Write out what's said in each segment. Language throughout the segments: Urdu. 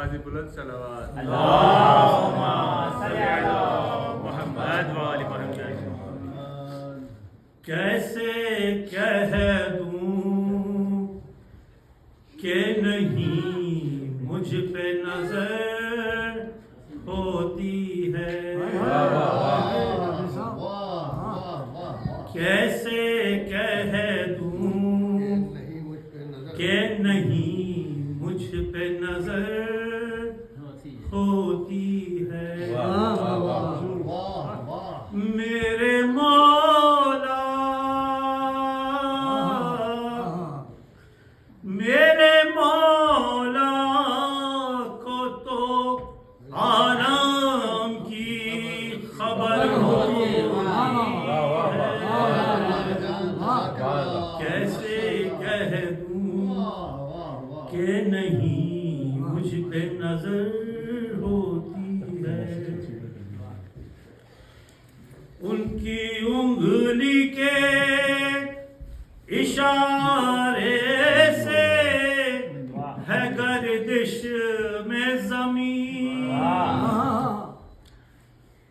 آواز بلند صلوات اللہم صلی علی محمد و آل محمد. کیسے کہہ دوں کہ نہیں مجھ پہ نظر ہوتی ہے. کیسے کہہ دوں کہ نہیں مجھ پہ نظر ہوتی ہے. میرے مولا میرے مولا کو تو عالم کی خبر ہوتی ہے. کیسے کہہ دوں کہ نہیں مجھ پہ نظر ہوتی ہے. ان کی انگلی کے اشارے سے ہے گردش میں زمین.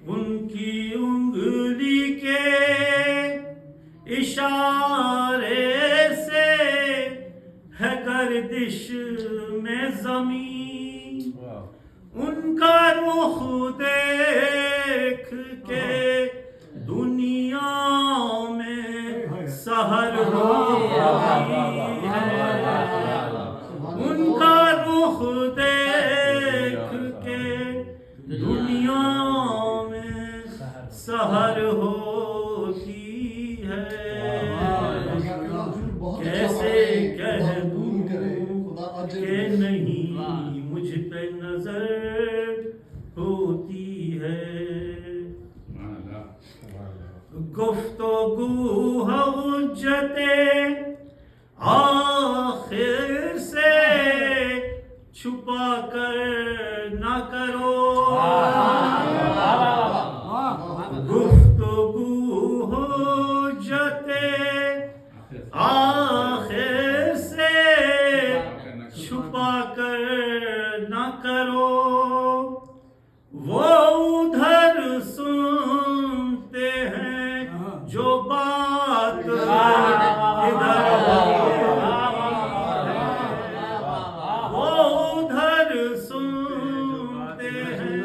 ان کی انگلی کے اشارے سے ہے گردش میں زمین. ان کا رخ دیکھ کے دنیا میں سحر ہوتی ہے. ان کا رخ دیکھ کے دنیا میں سحر ہوتی ہے. کیسے کہہ دوں کہ نہیں مجھ پہ نظر ہوتی ہے. گفتگو حجت آخر سے چھپا کر نہ کرو. گفتگو حجت آخر سے چھپا کر نہ کرو. وہ ادھر سنتے ہیں جو بات ادھر ہوتی ہے. وہ ادھر سنتے ہیں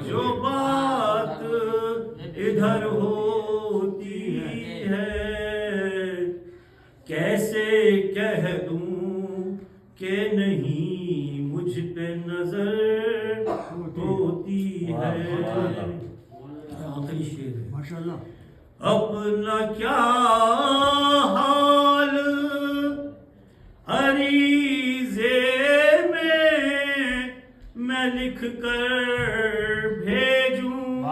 جو بات ادھر ہوتی ہے. کیسے کہہ دوں کہ نہیں مجھ پہ نظر ہوتی ہے. آخری شعر ہے ماشاءاللہ. اپنا کیا حال عریضے میں لکھ کر بھیجوں.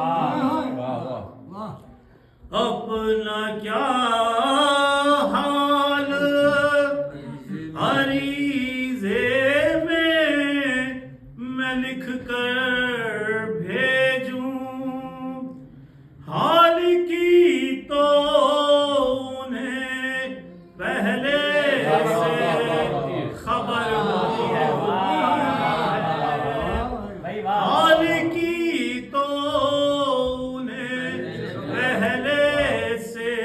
اپنا کیا حال عریضے میں لکھ کر بھیجوں. حال کی تو انہیں پہلے سے خبر ہوتی ہے. حال کی تو انہیں پہلے سے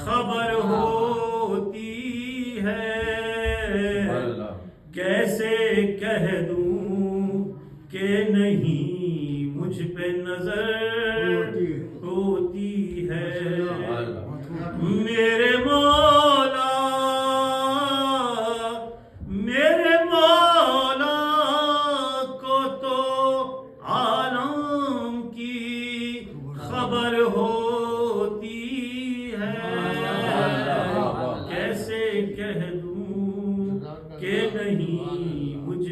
خبر ہوتی ہے. کیسے کہہ دوں کہ نہیں مجھ پہ نظر ہوتی ہے. میرے مولا کو تو عالم کی خبر ہوتی ہے. کیسے کہہ دوں کہ نہیں مجھ